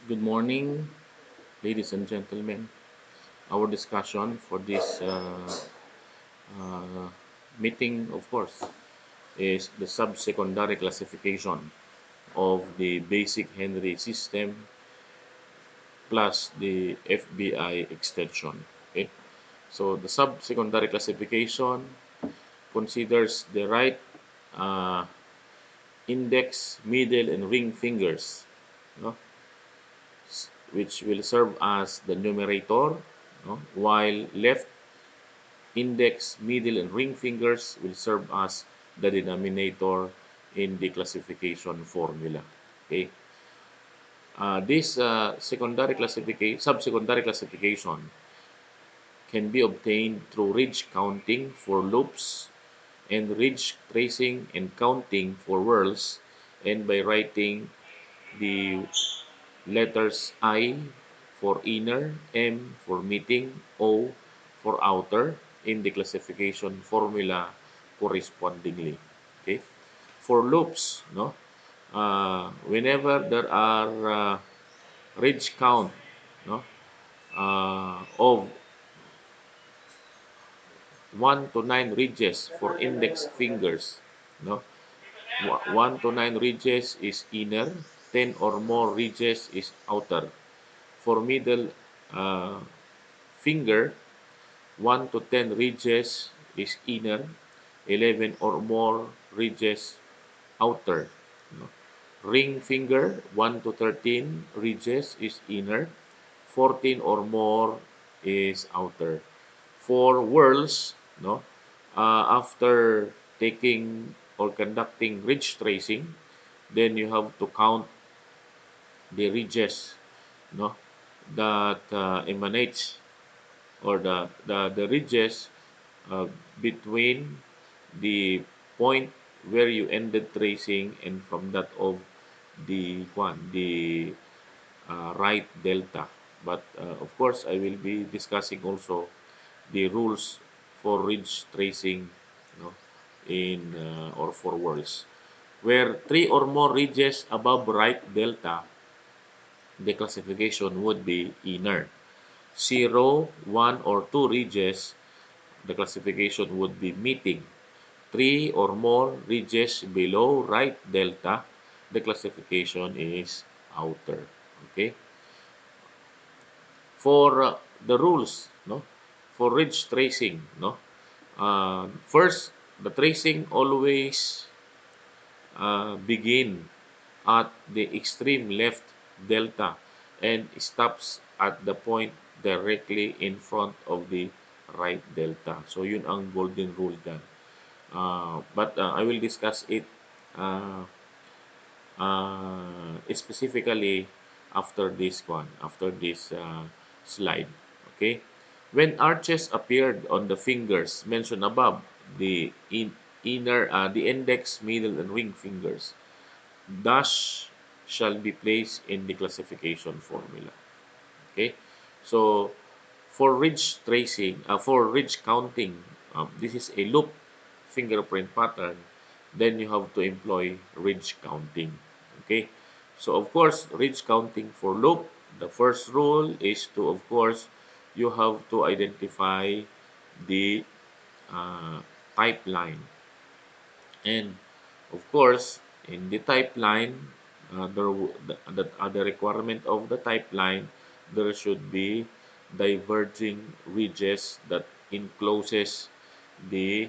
Good morning, ladies and gentlemen. Our discussion for this uh, meeting, of course, is the subsecondary classification of the basic Henry system plus the FBI extension. Okay, so the subsecondary classification considers the right uh, index, middle, and ring fingers, no, which will serve as the numerator, no, while left index, middle, and ring fingers will serve as the denominator in the classification formula. Okay. This secondary classification, subsecondary classification can be obtained through ridge counting for loops and ridge tracing and counting for whirls, and by writing the letters I for inner, M for meeting, O for outer in the classification formula correspondingly. Okay? For loops, no, whenever there are ridge count, no, of 1 to 9 ridges for index fingers, no, 1 to 9 ridges is inner, 10 or more ridges is outer. For middle uh, finger, 1 to 10 ridges is inner, 11 or more ridges outer. No? Ring finger, 1 to 13 ridges is inner, 14 or more is outer. For whirls, no, after taking or conducting ridge tracing, then you have to count the ridges, no, that emanates, or the ridges uh, between the point where you ended tracing and from that of the right delta. But of course, I will be discussing also the rules for ridge tracing, no, in or for whirls. Where three or more ridges above right delta, the classification would be inner. Zero, 1, or 2 ridges, the classification would be meeting. 3 or more ridges below right delta, the classification is outer. Okay? For the rules, no, for ridge tracing, no, first, the tracing always begin at the extreme left delta and stops at the point directly in front of the right delta. So yun ang golden rule dyan. But I will discuss it uh, specifically after this slide. Okay? When arches appeared on the fingers mentioned above, the index, middle, and ring fingers, dash shall be placed in the classification formula. Okay? So, for ridge counting, this is a loop fingerprint pattern, then you have to employ ridge counting. Okay? So, of course, ridge counting for loop, the first rule is to, of course, you have to identify the uh, type line. And of course, in the type line, the other requirement of the type line, there should be diverging ridges that encloses the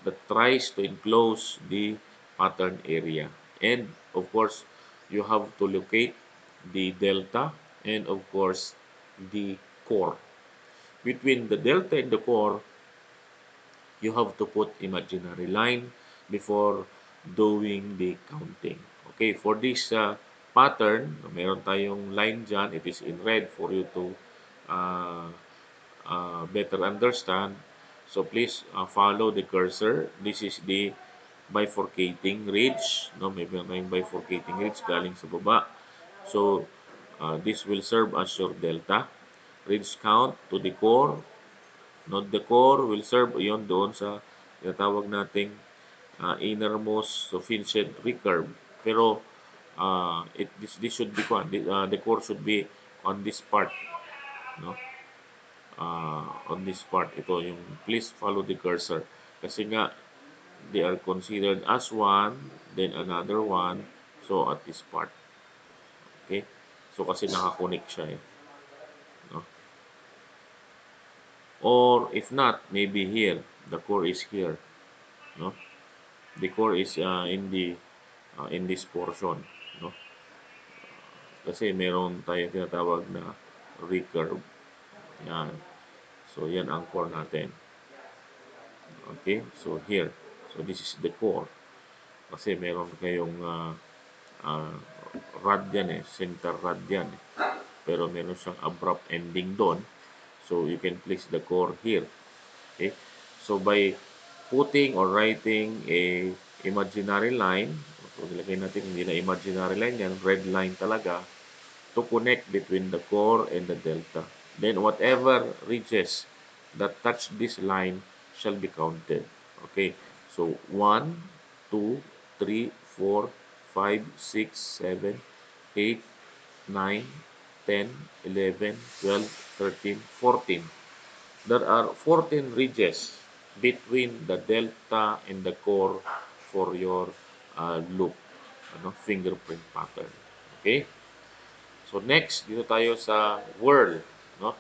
that tries to enclose the pattern area. And of course, you have to locate the delta and of course the core. Between the delta and the core, you have to put imaginary line before doing the counting. Okay, for this pattern, meron tayong line dyan. It is in red for you to uh, better understand. So please follow the cursor. This is the bifurcating ridge. No, may meron tayong bifurcating ridge galing sa baba. So this will serve as your delta. Ridge count to the core. Node the core will serve yon doon sa tinatawag nating innermost sufficient recurve. Pero this should be the core should be on this part, no? On this part, ito yung please follow the cursor. Kasi nga, they are considered as one, then another one. So, at this part. Okay? So, kasi nakakonect siya eh. No? Or if not, maybe here. The core is here. No? The core is in this portion. No? Kasi meron tayong tinatawag na recurve. Yan. So, yan ang core natin. Okay? So, here. So, this is the core. Kasi meron kayong ah, rod yan eh. Center rod yan eh. Pero meron siyang abrupt ending doon. So, you can place the core here. Okay? So, by putting or writing a imaginary line, so nilagay natin hindi na imaginary line yan, red line talaga, to connect between the core and the delta. Then whatever ridges that touch this line shall be counted. Okay, so 1, 2, 3, 4, 5, 6, 7, 8, 9, 10, 11, 12, 13, 14. There are 14 ridges between the delta and the core for your loop, fingerprint pattern. Okay? So next, dito tayo sa whirl, no?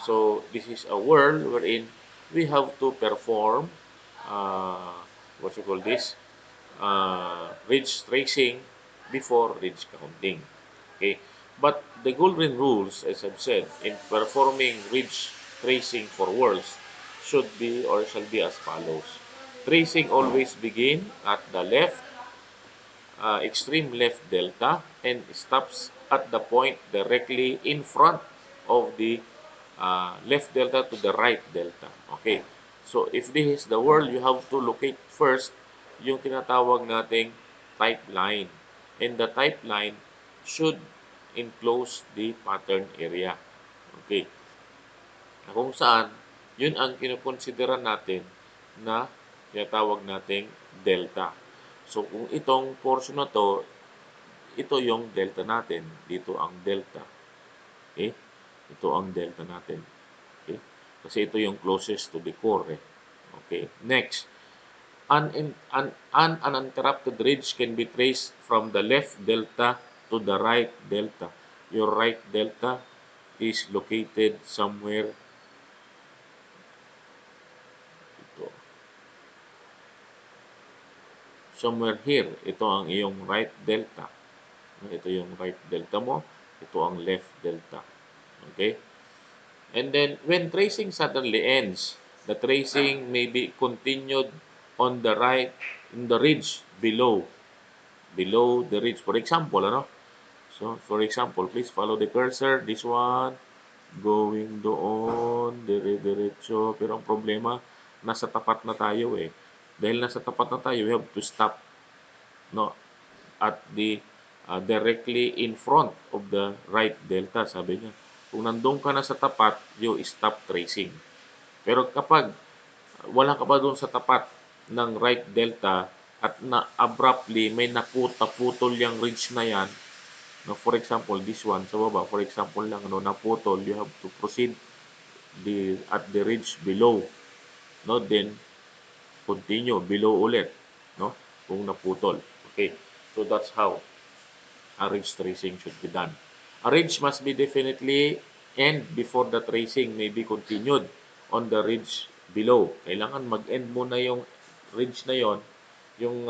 So this is a whirl wherein we have to perform what you call this? Ridge tracing before ridge counting. Okay? But the golden rules, as I've said, in performing ridge tracing for whirls should be or shall be as follows. Tracing always begin at the left extreme left delta and stops at the point directly in front of the left delta to the right delta. Okay. So, if this is the world, you have to locate first yung tinatawag nating type line. And the type line should enclose the pattern area. Okay. Na kung saan, yun ang kinukonsidera natin na tinatawag nating delta. So, kung itong portion na to, ito yung delta natin. Dito ang delta. Okay? Ito ang delta natin. Okay? Kasi ito yung closest to the core. Eh. Okay? Next, an uninterrupted ridge can be traced from the left delta to the right delta. Your right delta is located somewhere ito. Somewhere here. Ito ang iyong right delta. Ito yung right delta mo. Ito ang left delta. Okay? And then, when tracing suddenly ends, the tracing may be continued on the right, in the ridge below the ridge. For example, ano? So, for example, please follow the cursor. This one, going doon, dire-diretso. Pero ang problema, nasa tapat na tayo eh. Dahil nasa tapat na tayo, we have to stop, no? At the directly in front of the right delta, sabi niya. Kung nandun ka na sa tapat, you stop tracing. Pero kapag wala ka pa doon sa tapat ng right delta at na abruptly may naputol yung ridge na yan, no, for example, this one sa baba, for example lang, no, naputol, you have to proceed at the ridge below. No, then continue below ulit, no, kung naputol. Okay, so that's how a ridge tracing should be done. A ridge must be definitely end before the tracing may be continued on the ridge below. Kailangan mag-end muna yung ridge na yon, yung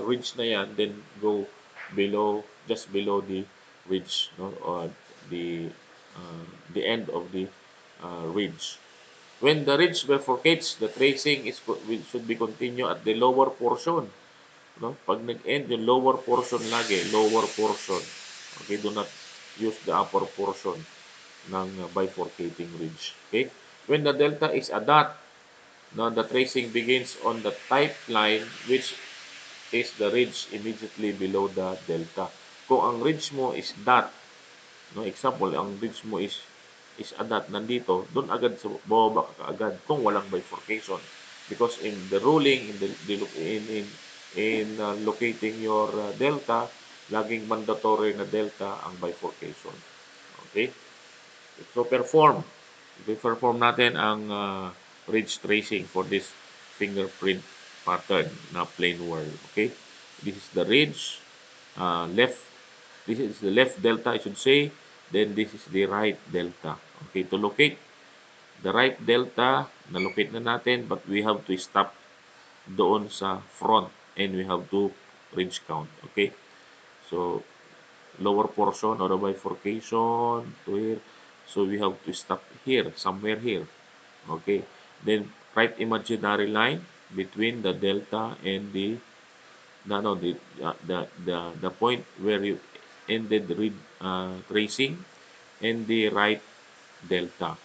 ridge na yan, then go below, just below the ridge, no, or the end of the ridge. When the ridge bifurcates, the tracing should be continued at the lower portion. No? Pag nag-end, yung lower portion lagi, lower portion. Okay, do not use the upper portion ng bifurcating ridge. Okay? When the delta is a dot, no, the tracing begins on the type line which is the ridge immediately below the delta. Kung ang ridge mo is dot, no, example, ang ridge mo is a dot nandito, doon agad sa bababa ka agad kung walang bifurcation. Because in the ruling, in locating your delta, laging mandatory na delta ang bifurcation. Okay? So perform natin ang ridge tracing for this fingerprint pattern na plain world. Okay? This is the ridge, left, this is the left delta I should say, then this is the right delta. Okay, to locate the right delta, na-locate na natin, but we have to stop doon sa front and we have to ridge count. Okay? So, lower portion or the bifurcation to here. So we have to stop here, somewhere here. Okay. Then write imaginary line between the delta and the no, the point where you ended read tracing and the right delta.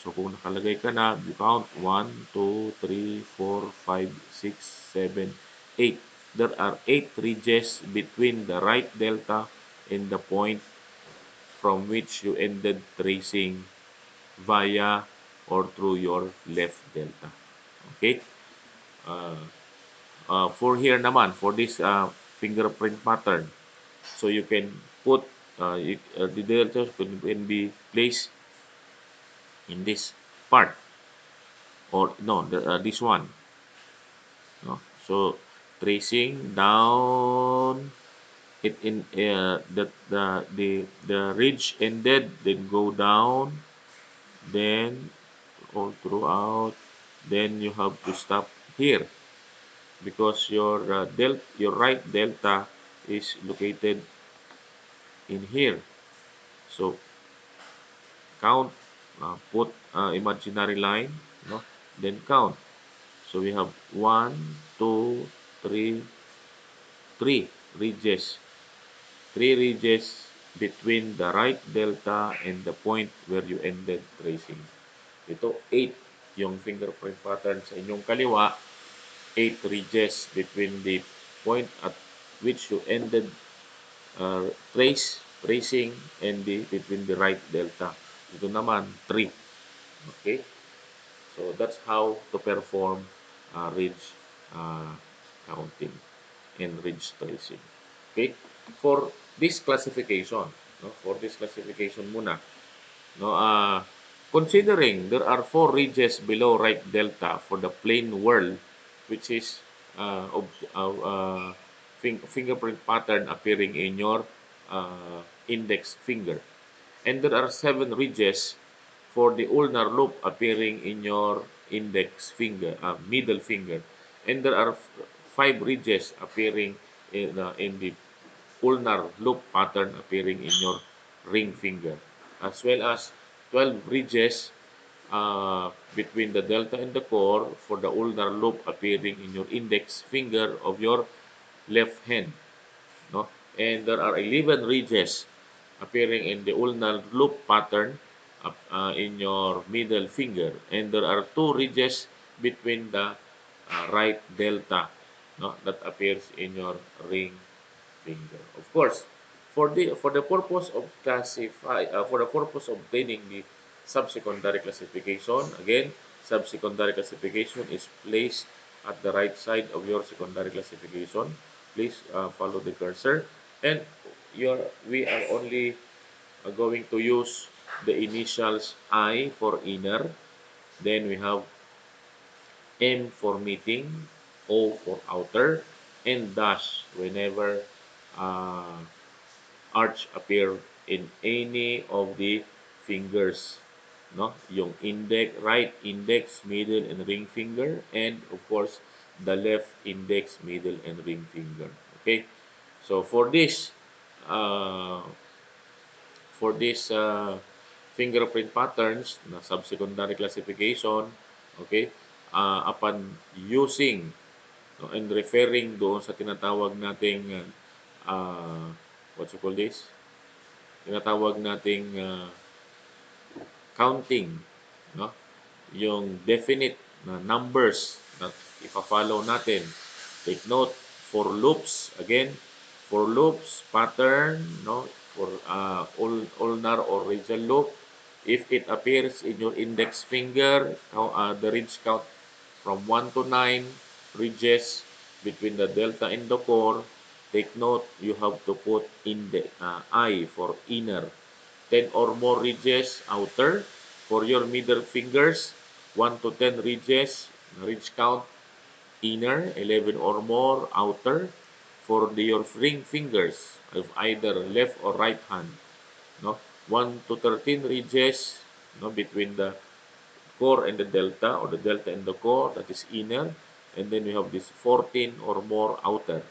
So kung nakalagay ka na, you count 1, 2, 3, 4, 5, 6, 7, 8. There are 8 ridges between the right delta and the point from which you ended tracing via or through your left delta. Okay? Uh, for here naman, for this fingerprint pattern, so you can put the delta can be placed in this part or no, this one. No? So tracing down it in the ridge ended, then go down, then all throughout, then you have to stop here because your right delta is located in here. So count, put imaginary line, no, then count. So we have one, two, three, three ridges, three ridges between the right delta and the point where you ended tracing. Ito, 8 yung fingerprint pattern sa inyong kaliwa, 8 ridges between the point at which you ended tracing and between the right delta. Ito naman, 3. Okay? So that's how to perform ridge uh, counting and ridge tracing. Okay? For this classification, no? For this classification muna, no, considering there are 4 ridges below right delta for the plane whirl, which is fingerprint pattern appearing in your index finger, and there are 7 ridges for the ulnar loop appearing in your index finger, middle finger, and there are 5 ridges appearing in the ulnar loop pattern appearing in your ring finger, as well as 12 ridges between the delta and the core for the ulnar loop appearing in your index finger of your left hand. No? And there are 11 ridges appearing in the ulnar loop pattern in your middle finger. And there are 2 ridges between the right delta, no, that appears in your ring finger. Of course, for the purpose of for the purpose of obtaining the subsecondary classification, again, subsecondary classification is placed at the right side of your secondary classification. Please follow the cursor, and we are only going to use the initials I for inner, then we have M for meeting, O for outer, and dash whenever uh, arch appear in any of the fingers, no, yung right index, middle, and ring finger, and of course the left index, middle, and ring finger. Okay, so uh, for this fingerprint patterns na subsecondary classification, okay, upon using, no, and referring doon sa tinatawag nating what you call this, tinatawag nating counting, no? Yung definite na numbers na ipa-follow natin. Take note, for loops, again, for loops, pattern, no? For ulnar or radial loop, if it appears in your index finger, the ridge count from 1 to 9 ridges between the delta and the core. Take note, you have to put in the I for inner. 10 or more ridges outer. For your middle fingers, 1 to 10 ridges, ridge count inner, 11 or more outer. For your ring fingers of either left or right hand, no, 1 to 13 ridges, no, between the core and the delta, or the delta and the core, that is inner. And then you have this 14 or more outer.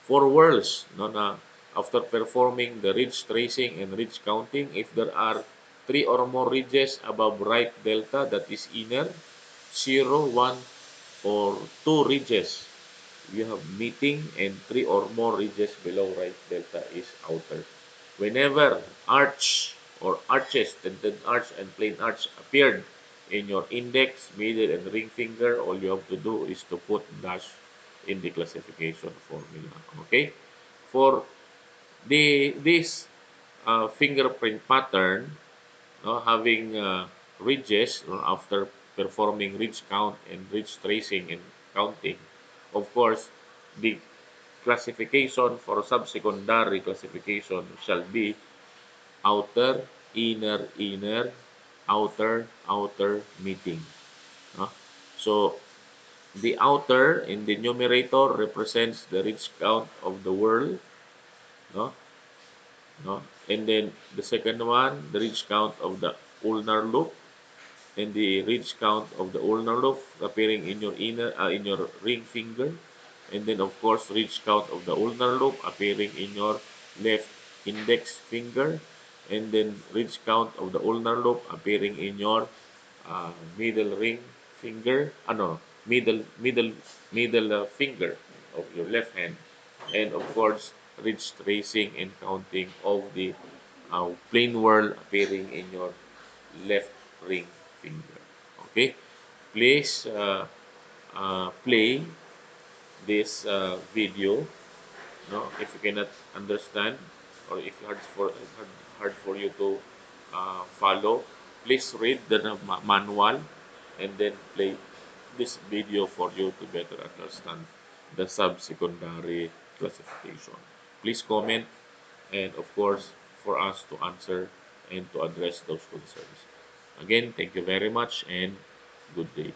For whirls, no, na after performing the ridge tracing and ridge counting, if there are 3 or more ridges above right delta, that is inner. 0, 1, or 2 ridges, you have meeting, and 3 or more ridges below right delta is outer. Whenever arch or arches, tented arch and plain arch appeared in your index, middle, and ring finger, all you have to do is to put dash in the classification formula. Okay? For this fingerprint pattern, no, having ridges, no, after performing ridge count and ridge tracing and counting, of course, the classification for subsecondary classification shall be outer, inner, inner, outer, outer, meeting. No? So the outer in the numerator represents the ridge count of the world. No? No? And then the second one, the ridge count of the ulnar loop, and the ridge count of the ulnar loop appearing in your in your ring finger. And then of course ridge count of the ulnar loop appearing in your left index finger. And then ridge count of the ulnar loop appearing in your middle ring finger, no, middle finger of your left hand. And of course ridge tracing and counting of the plain whirl appearing in your left ring finger. Okay, please play this video. No, if you cannot understand, or if hard for you to follow, please read the manual and then play this video for you to better understand the subsecondary classification. Please comment, and of course for us to answer and to address those concerns. Again, thank you very much and good day.